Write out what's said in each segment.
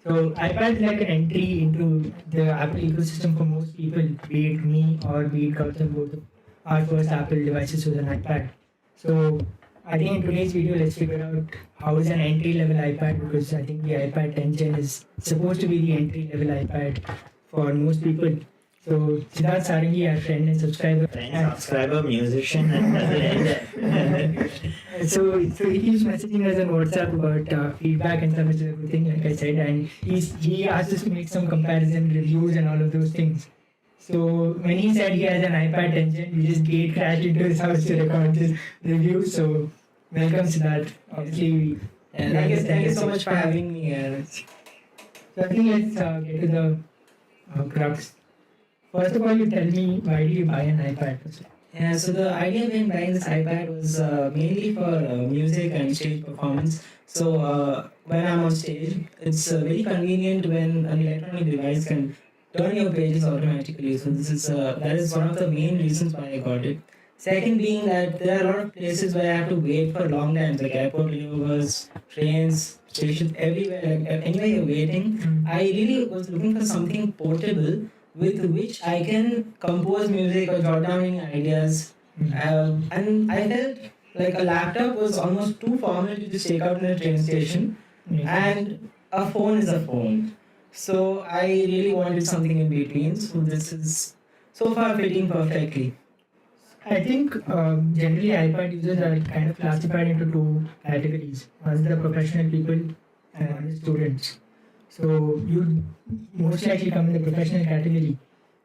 So iPad is like an entry into the Apple ecosystem for most people, be it me or be it Gautam, both of our first Apple devices was an iPad. So I think in today's video, let's figure out how is an entry level iPad, because I think the iPad 10 Gen is supposed to be the entry level iPad for most people. So Siddharth Sarangi, our friend and subscriber, musician, and so he keeps messaging us on WhatsApp about feedback and stuff, which is a good thing, like I said, and he asked us to make some comparison reviews and all of those things. So when he said he has an iPad 10 Gen, we just gate crashed into his house to record this review. So welcome to that. Obviously, Thank you so much for having me here. so I think let's get to the crux. First of all, you tell me, why did you buy an iPad? Yeah, so the idea behind buying this iPad was mainly for music and stage performance. So when I'm on stage, it's very convenient when an electronic device can turn your pages automatically. So that is one of the main reasons why I got it. Second being that there are a lot of places where I have to wait for long times, like airport layovers, trains, stations, everywhere. Like anywhere you're waiting, I really was looking for something portable with which I can compose music or jot down any ideas. And I felt like a laptop was almost too formal to just take out in a train station, and a phone is a phone. So I really wanted something in between. So this is so far fitting perfectly. I think generally iPad users are kind of classified into two categories. One is the professional people and one is students. So you most likely come in the professional category.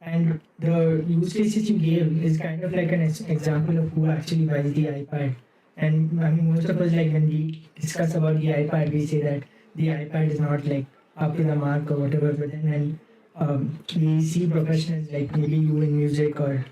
And the use cases you gave is kind of like an example of who actually buys the iPad. And I mean, most of us, like when we discuss about the iPad, we say that the iPad is not like up to the mark or whatever. But then when we see professionals like maybe you in music or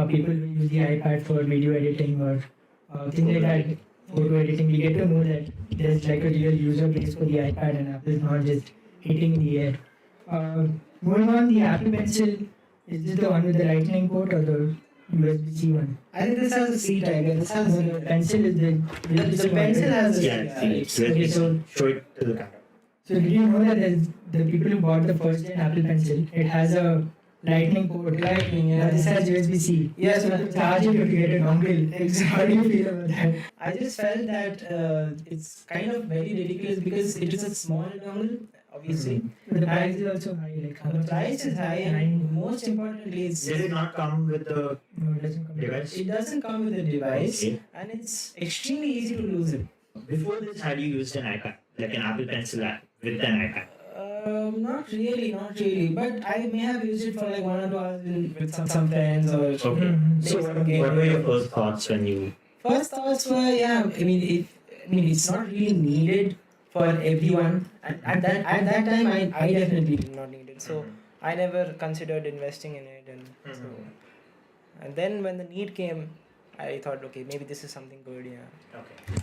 people who use the iPad for video editing or things like that, photo editing, we get to know that there's like a real user base for the iPad and Apple is not just hitting in the air. Moving on, the Apple Pencil, is this the one with the lightning port or the USB-C one? I think this has a C type. This has No, the pencil is the pencil has a C. Okay, so show it to the camera. So did you know that the people who bought the first gen Apple Pencil, it has a lightning port. Lightning, yeah. This has USB-C. Yes, So to charge it, you have to get a dongle. How do you feel about that? I just felt that it's kind of very ridiculous because it is a small dongle, obviously. But the price is also high. Like how The much? price is high, and most importantly, Does it not come with the No, it doesn't come. device? it doesn't come with a device, Okay. and it's extremely easy to lose it. Before this, had you used an iPad, like an Apple Pencil app with an iPad? Not really. But I may have used it for like 1 or 2 hours with some friends or Okay. Mhm. So, what were your first thoughts when you? First thoughts were, it's not really needed for everyone. And at that time, I definitely did not need it. So I never considered investing in it, and then when the need came, I thought, okay, maybe this is something good. Yeah. Okay.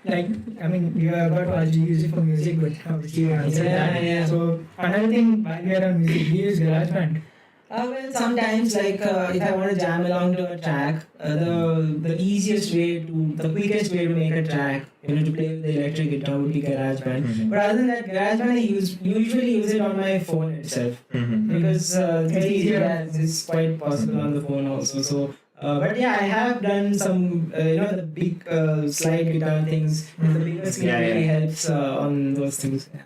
Like, I mean, you are about to ask, do you use it for music, but obviously you answered that. Yeah. So another thing, while we are on music, we use GarageBand. Well, sometimes like if I want to jam along to a track, the quickest way to make a track, to play with the electric guitar would be GarageBand. Mhm. But other than that, GarageBand I usually use it on my phone itself because it's very easy. Yeah, it's quite possible on the phone also. So. But yeah, I have done some, the big slide guitar things. The bigger screen Yeah, really yeah. helps on those things. Yeah.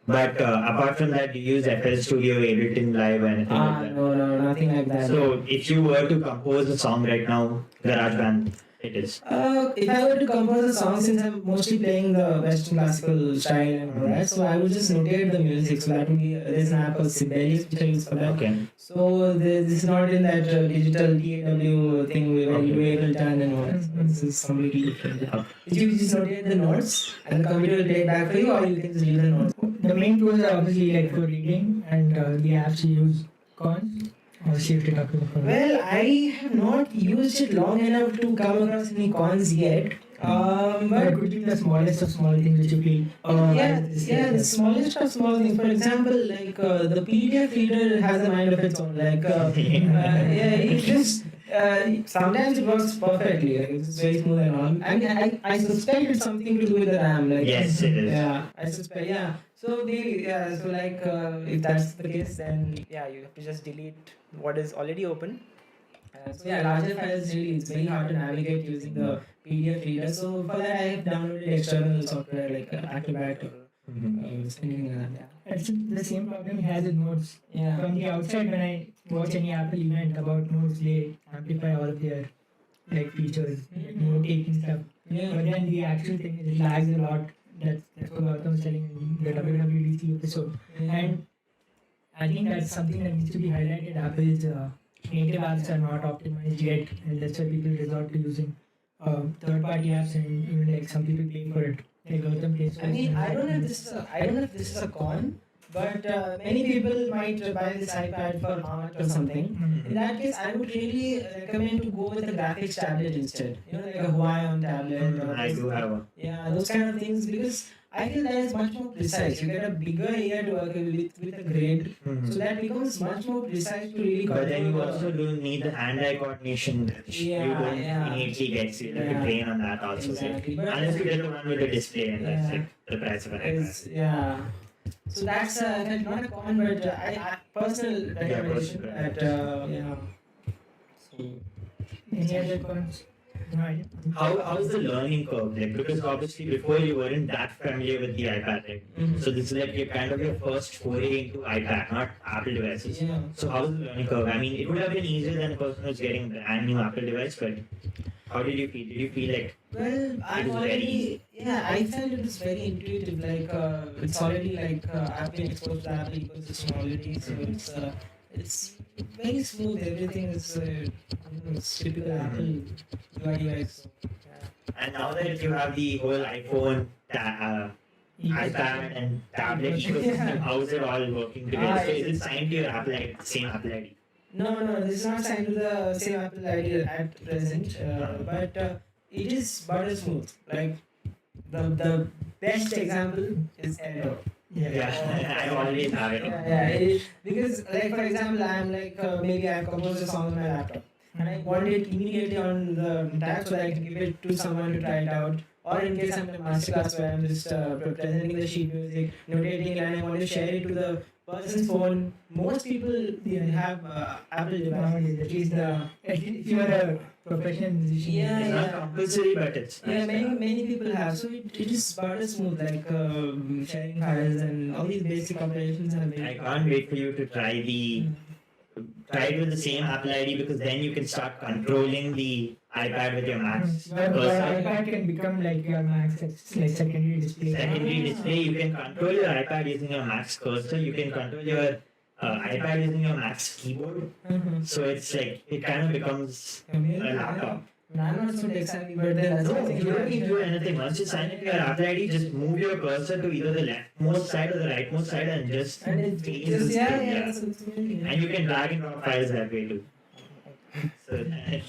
But apart from that, do you use FL Studio, Ableton Live, or anything like that? No, nothing like that. So, if you were to compose a song right now, GarageBand, it is. If I were to compose a song, since I'm mostly playing the Western classical style and all that, so I would just notate the music. So that would be, there's an app called Sibelius which I use for that. Okay. So this is not in that digital DAW thing where you do Ableton and all that. So this is completely different. You just notate the notes and the computer will play it back for you, or you can just leave the notes. The main tools are obviously like for reading, and the apps you use cons or safety talk about. Well, I have not used it long enough to come across any cons yet. But But it could be the smallest of small things which you feel. the smallest of small things. For example, like the PDF reader has a mind of its own. Like, it just sometimes it works perfectly. Like it's very smooth and all. I mean, I suspect it's something to do with the RAM. Like, Yes, it is. Yeah, I suspect. Yeah, So maybe yeah. So like if that's the case, then yeah, you have to just delete what is already open. So yeah, larger files really it's very hard to navigate using the PDF reader. So for that, I have downloaded external software like Acrobat or something like that. Yeah. It's the same problem he has with notes. Yeah. From the outside, when I watch any Apple event about notes, they amplify all of their like features, like note taking stuff. Yeah. But then the actual thing is it lags a lot. That's what Gautam was telling in the WWDC episode. And I think that's something that needs to be highlighted. Apple's native apps are not optimized yet, and that's why people resort to using third-party apps, and even like some people pay for it. Like Gautam pays for I mean, it. I don't know if this is a con, but many people might buy this iPad for how much or something. Mhm. In that case, I would really recommend to go with a graphics tablet instead. You know, like a Huawei tablet. Or I do have one. yeah, those kind of things because I feel that is much more precise. You get a bigger area to work with a grade, so that becomes much more precise to really But then you control also do need the hand-eye coordination. Yeah, you don't yeah. immediately get, so you have to Yeah. train on that also. Exactly. So, But- unless you get the one with the display, and that's Yeah. like the price of an iPad. yeah. So that's not a con, but I personal recommendation personal. that yeah. So Any other cons? No idea. How's the learning curve? Like, because obviously before you weren't that familiar with the iPad, right? Mhm. So this is like your first foray into iPad, not Apple devices. yeah. So how's the learning curve? I mean, it would have been easier than a person who's getting a brand new Apple device, but how did you feel? Did you feel like Well, I'm was very already I felt it was very intuitive. Like it's already like I've been exposed to the Apple ecosystem already, so it's very smooth. Everything is it's typical Apple UI UX. So, yeah. And now that you have the whole iPhone, iPad, and tablet ecosystem, how is it all working together? So is it signed to your Apple ID, same Apple ID? No, this is not signed to the same Apple ID at present, but it is butter smooth. Like the best example is Airdo. Yeah, I always have it. Because like for example, I'm like maybe I've composed a song on my laptop and I want it immediately on the tab so that I can give it to someone to try it out. Or in case I'm in a masterclass where I'm just presenting the sheet music, notating it, and I want to share it to the person's phone. Most people they have Apple devices. Nowadays, at least if you are a professional musician. Yeah, It's not compulsory, but it's Yeah, nice. many people have. So it is butter smooth, like sharing files and all these basic operations are very. I can't wait for you to try it with the same Apple ID, because then you can start controlling the iPad with your Mac's Your cursor. iPad can become like your Mac's like secondary display. Secondary display, you can control your iPad using your Mac's cursor. You can control your iPad using your Mac's keyboard. So it's like it kind of becomes a laptop. I'm not so tech savvy, but then that's No, something you don't need to do anything. Once you sign into your Apple ID, just move your cursor to either the leftmost side or the rightmost side, and just And it change just the yeah, screen, yeah, so it's amazing. And you can drag and drop files that way too. So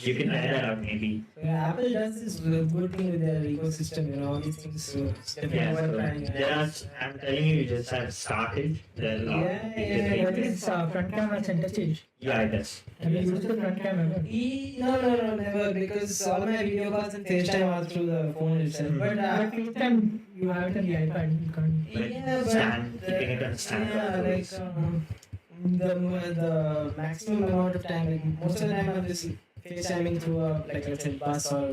you can try that out maybe. So, yeah, Apple does this good thing with their ecosystem, all these things. So it's definitely Yeah, worth so trying. there are, I'm telling you, you just have started. There are a lot. Yeah, What is front camera center stage? Yeah, it does. Have you used the front camera? No, never. Because all my video calls and FaceTime are through the phone itself. But But FaceTime, you have it on the iPad. You can't. But yeah, but stand, keeping it on the stand. yeah, like the maximum amount of time, like most of the time I'm just FaceTiming through a like let's say bus or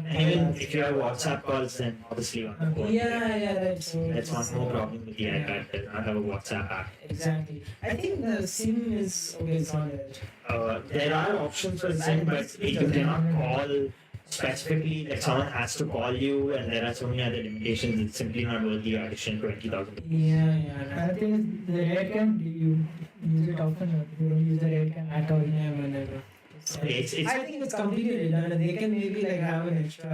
And even if you have WhatsApp calls, then obviously on the phone. yeah, That's one more problem with the iPad. Does not have a WhatsApp app. Exactly. I think the SIM is okay. It's not there. There are options for SIM, but you cannot call specifically. Like someone has to call you, and there are so many other limitations. It's simply not worth the additional 20,000. Yeah. Another thing is the red cam. Do you use it often or you don't use the red cam at all? Never. It's I think it's completely redundant. They can maybe like have an extra.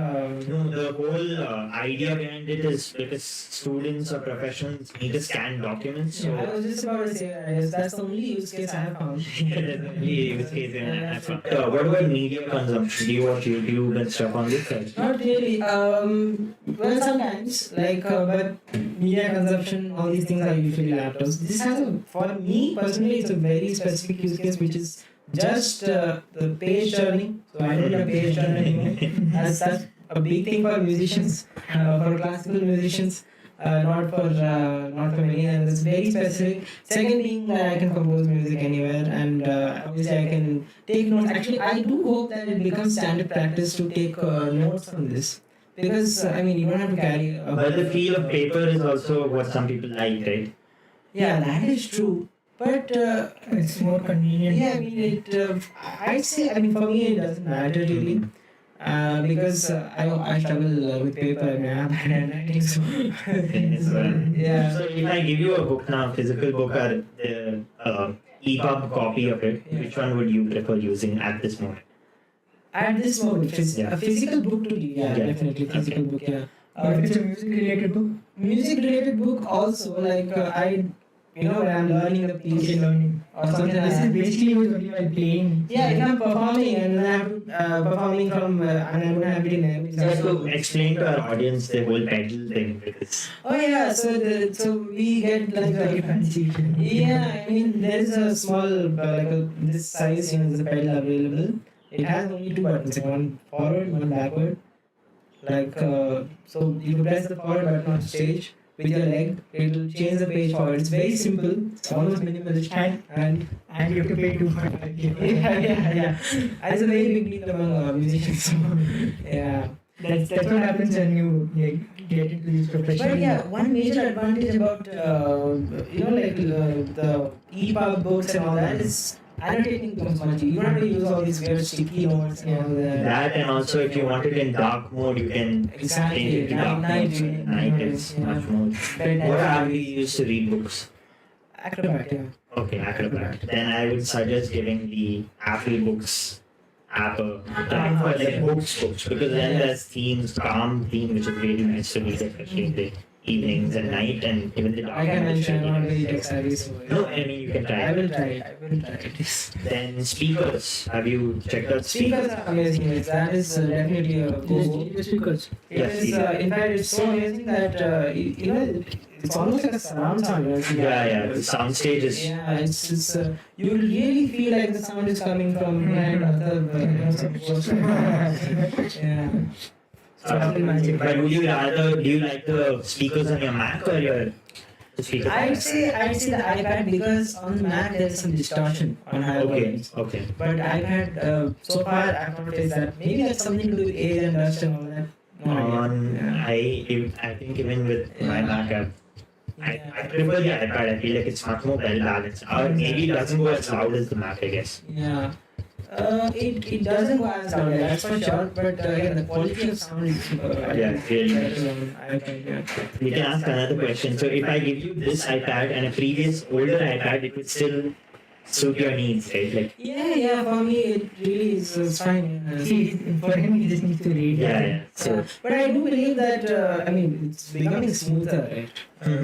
no, the whole idea behind it is because students or professionals need to scan documents. So I was just about to say that. Yes, that's the only use case I have found. there's only use case in it. What about media consumption? Do you watch YouTube and stuff on this side? Not really. Well, sometimes but media consumption, all these things are usually laptops. This has for me personally, it's a very specific use case, which is just the page turning. So I don't have page turn anymore. That's a big thing for musicians, for classical musicians. not for many, and it's very specific. Second being that I can compose music anywhere, and obviously I can take notes. Actually, I do hope that it becomes standard practice to take notes on this, because I mean you don't have to carry. But the feel of paper is also what some people like, right? Yeah, that is true. But It's more convenient. yeah, I mean it. I'd say, I mean, for me it doesn't matter really. Because I struggle with paper. I mean, I'm bad at writing, so As well. yeah. So if I give you a book now, physical book or the EPUB copy of it, Yeah. which one would you prefer using at this moment? At this moment, Yeah. a physical book to read. Yeah, Yeah. definitely physical book. Yeah. But if it's a music related book, Music related book also, like when I'm learning the piece okay, learning. or something like This is that. basically used only while playing. Yeah, if I'm performing and I'm performing from and I'm gonna have it in every Just to explain to our audience the whole pedal thing, because Oh yeah, so we get like Very the fancy. yeah. I mean, there is a small this size, there's a pedal available. It has only two buttons, like one forward, one backward. So you press the forward button on stage with your leg, it will change the page forward. It's very simple, it's almost minimalist, and And you have to pay 2.5K. yeah. And it's a very big deal among musicians. So, yeah. That's what happens when you like, get into these professional. But yeah, one major advantage about the EPUB books and all that is annotating becomes much easier. You don't have to use all these weird sticky notes and all that. that, and also if you want it in dark mode, you can Exactly. change it to dark Night mode. reading. Night is Yeah. much more. Bedtime. What app do you use to read books? Acrobat, yeah. Okay, Acrobat. Then I would suggest giving the Apple Books app a try for like books, because then there's themes, calm theme, which is really nice to read, especially in the evenings and night, and even the dark. I can mode is mention I'm really not nice. very tech savvy, so No, I mean you can try. I will try it. I will try it. Yes. Then speakers. Have you checked out Speakers are amazing. Yes, that is definitely a go. Speakers. It Yes, is, in fact, it's so amazing that it's almost like a surround sound. Yeah, the soundstage is. Yeah, it's you really feel like the sound is coming from behind other. Yeah. But would you rather, do you like the speakers on your Mac or your speakers? I'd say the iPad, because on the Mac there is some distortion on higher Okay, volumes. okay. But iPad, so far I've noticed that maybe that's something to do with age and dust and all that. No idea. Yeah. I think even with my Yeah. Mac app, I prefer the iPad. I feel like it's much more well balanced. Or maybe it doesn't go as loud as the Mac, I guess. Yeah. It doesn't go as loud, that's for sure. But yeah, the quality of sound is Yeah, really nice. better on iPad. Yeah. We can ask another question. So if I give you this iPad and a previous older iPad, it would still suit your needs, right? Like, Yeah. For me, it really is it's fine. Yeah. See, for him, he just needs to read. yeah. So, But I do believe that it's becoming smoother, right?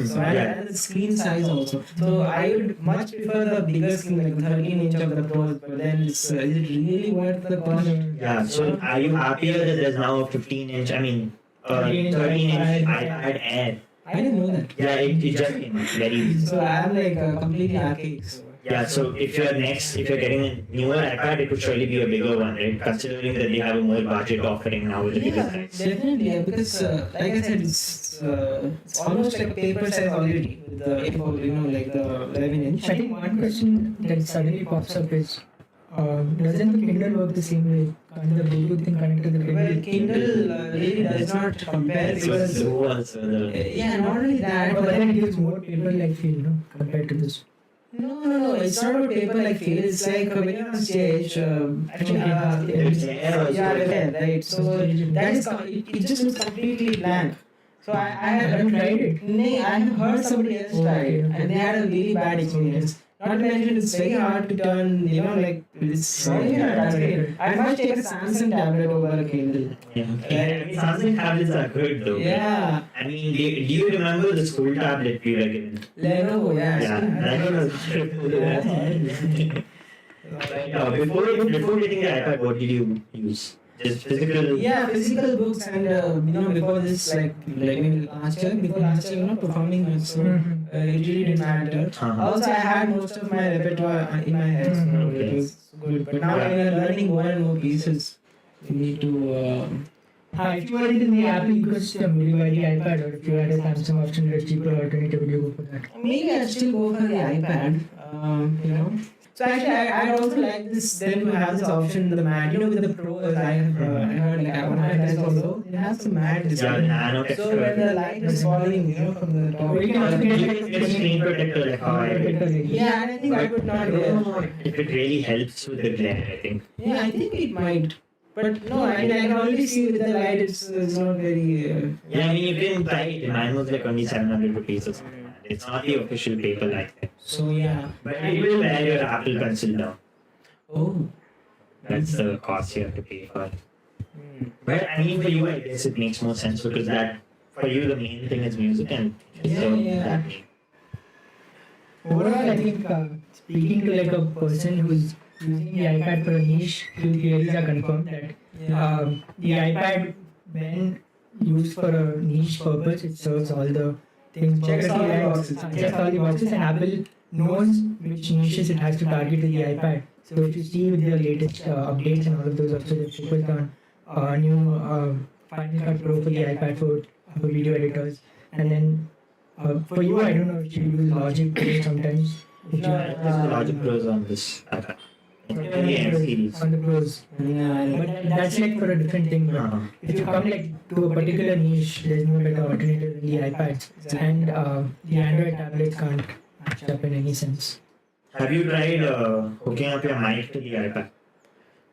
So Yeah. and the screen size also. So I would much prefer the bigger screen, like 13-inch of the Pros. But then is it really worth the cost? yeah. So are you happier that there's now a 15-inch, 13-inch iPad Air? I didn't know that. Yeah, it just came out very easy. So I'm like completely archaic. So. Yeah, so if you're getting a newer iPad, it would surely be a bigger one, right? Considering that they have a more budget offering now with the bigger Yeah, size. definitely. Yeah, because like I said, it's almost like a paper size already with the like the 11-inch. I think one question that suddenly pops up is, doesn't the Kindle work the same way? Can't the Bluetooth thing connect to the Kindle? Well, Kindle really does not compare So because slow also. yeah, not only that, But then it gives more paper-like feel, no, compared to this. No, it's not about paper-like feel. It's like when you're on stage, actually, It's air also. yeah, there, right. So that is it just looks completely blank. So I Have you tried it? I have heard somebody else try it, and they had a really bad experience. Not to mention, it's very hard to turn. It's not even a touchscreen. I'd much take a Samsung tablet over a Kindle. Yeah. I mean, Samsung tablets are good though. Yeah, I mean, do you remember the school tablet we were given? Lenovo. Yeah, that was before getting the iPad, what did you use? Just physical? Yeah, physical books and before this maybe before last year, performing so it really didn't matter. Also, I had most of my repertoire in my head, so it was good. But now when you're learning more and more pieces, you need to If you were into the Apple ecosystem, would you buy the iPad, or if you had a Samsung option that's cheaper alternative, would you go for that? Maybe I'd still go for the iPad. You know. So actually, I'd also like this then to have this option in the mat. You know, with the pros, I have heard like one of my friends also it has some mat Yeah, display. nano So when the light is falling, from the top. Or you can also get It's a screen protector like how I Yeah, and I think I would not. if it really helps with the glare, I think. Yeah, I think it might. But no, I mean, I can already see with the light, it's not very. Yeah, I mean, you can try it. Mine was like only 700 rupees or something. It's not the official paper like that. So yeah. But it will wear your Apple Pencil down. Oh. That's the cost you have to pay for. But I mean, for you, I guess it makes more sense because that, for you, the main thing is music and so Yeah. that means. Overall, I think speaking to like a person who's using the iPad for a niche, few theories are confirmed that the iPad, when used for a niche purpose, it serves all the things. Checks all the perfectly right. boxes. Checks all the boxes, and Apple knows which niches it has to target with the iPad. So if you see with the latest updates and all of those, also they've focused on new Final Cut Pro for the iPad for video editors, and then for you, I don't know if you use Logic Pro sometimes. If you There's a Logic Pros on this iPad. It's only M series. on the pros, Yeah. but that's like for a different thing. But Uh-huh. if you come like to a particular niche, there's no better alternative than the iPads, and the Android tablets can't match up in any sense. Have you tried hooking up your mic to the iPad?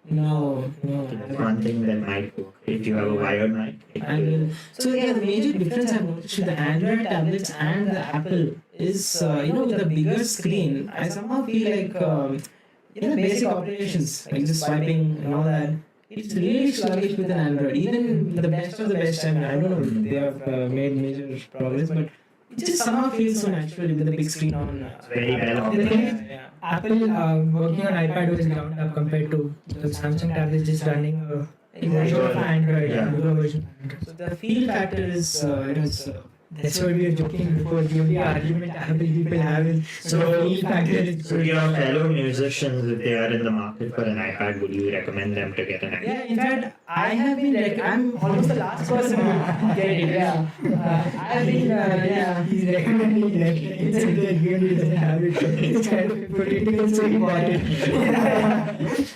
No. That's one thing that might work. If you have a wired mic, it I will. mean, so yeah, the major difference I've noticed with the Android tablets and the Apple is, with the bigger screen, I somehow feel like, basic operations, like just swiping and all that, it's really sluggish with an Android. Even the best of the best, I mean, I don't know if they have made major progress, but it just somehow feels so natural with the big screen on. It's very well The thing is, optimized. Apple working on iPad was ground up compared to the Samsung tablets just running a version of Android, Yeah. a newer version of Android. So the feel factor is, That's what we were joking before. The only argument Apple people have is feel factor is So your fellow musicians, if they are in the market for an iPad, would you recommend them to get an iPad? Yeah, in fact, I have been I'm almost the last person to get it. Yeah, I have been. He's recommending left. It's that he only doesn't have it. It's kind of political, so important.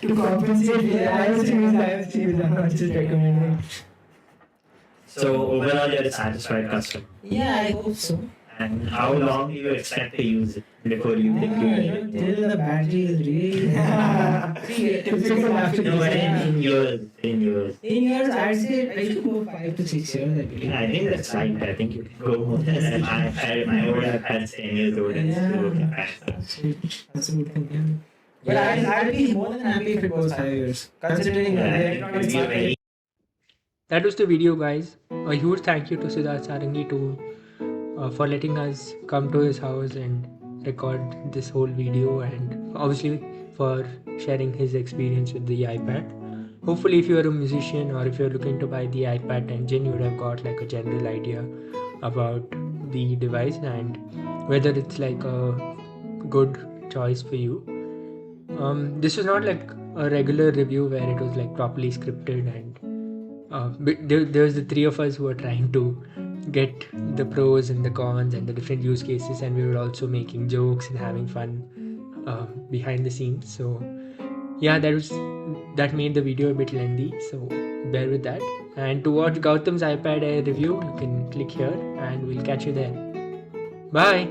To compensate, I was I'm not just recommending. So overall, you're a satisfied customer. Yeah, I hope so. And how long do you expect to use it before you think you Till the battery is really. Typical after No, but this. in years, in years. In years, I'd say I should go 5 to 6 years. I believe. I think that's right. I think you can go more than that. My old iPad's 10 years old and still working fine. That's a good thing. Yeah. But I'd be more than happy if it goes 5 years, considering the Yeah, it electronics will be a market. very That was the video, guys. A huge thank you to Siddharth Sarangi for letting us come to his house and record this whole video, and obviously for sharing his experience with the iPad. Hopefully, if you're a musician or if you're looking to buy the iPad 10 Gen, you would have got like a general idea about the device and whether it's like a good choice for you. This was not like a regular review where it was like properly scripted, and there was the three of us who were trying to get the pros and the cons and the different use cases, and we were also making jokes and having fun behind the scenes. So yeah, that made the video a bit lengthy, so bear with that. And to watch Gautam's iPad Air review, you can click here and we'll catch you there. Bye.